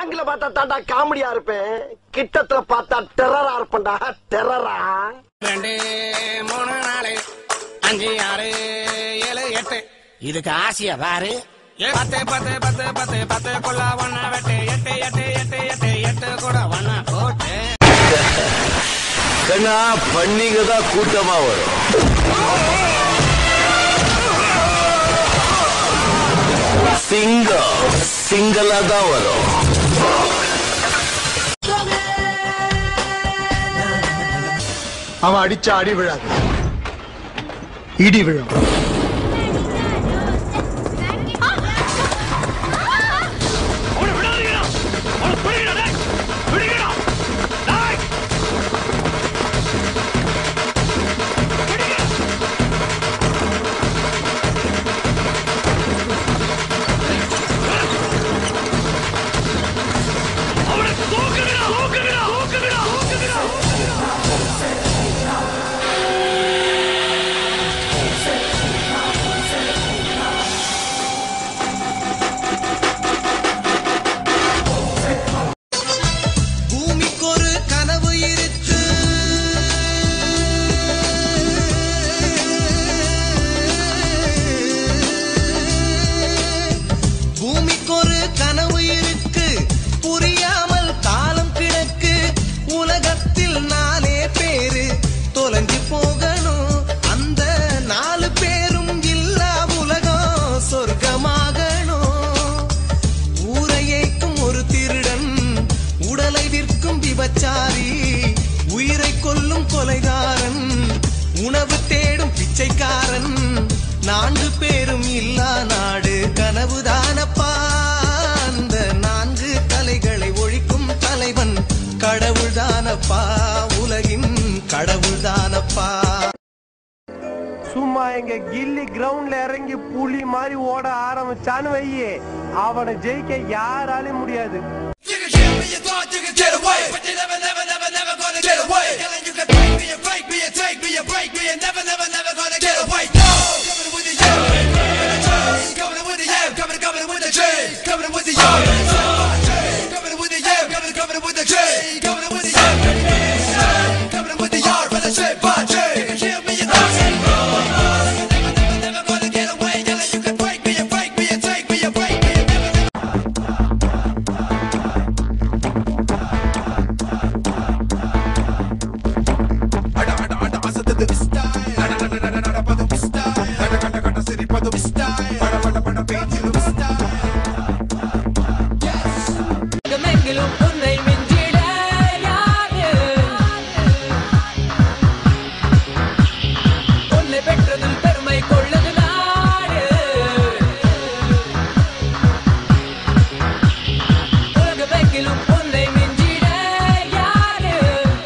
ஆங்கில பார்த்தா தாண்டா காமெடியா இருப்பேன், கிட்டத்துல பார்த்தா டெரரா இருப்பேன்டா. டெரரா 2 3 4 5 6 7 8 இதுக்கு ஆசையா பாரு. 10 10 10 10 10 கொள்ள ஒன்னா வெட்டு 8 8 8 8 8 கூட ஒன்னா போட்டு கண்ணா பண்ணிங்க தான் கூட்டமா வரும். சிங்களா தான் வரும். அவன் அடிச்சா அடி விழாது, இடி விழும். உயிரை கொல்லும் கொலைகாரன், உணவு தேடும் பிச்சைக்காரன், 4 பேரும் இல்லா நாடு கனவுதானப்பா. அந்த 4 தலைகளை ஒழிக்கும் தலைவன் கடவுள்தானப்பா, உலகின் கடவுள்தானப்பா. சும்மா எங்க கில்லி கிரவுண்ட்ல இறங்கி புலி மாதிரி ஓட ஆரம்பிச்சான்னு வையே, அவனை ஜெயிக்க யாராலும் முடியாது. You thought you could get away, but you never gonna get away. Telling you can break me, and break me, and take me, and break me, and never gonna get away. No, coming with the yam, coming with the yam, coming with the chain, coming with the yam, coming with the yam, coming with the chain, coming with the yam, coming with the yard, but I say, but you can hear me, you thought never gonna get away. Telling you can break me, and break me, and take me, and break me, and never.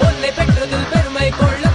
உன்னை பெற்றதில் பெருமை கொள்ள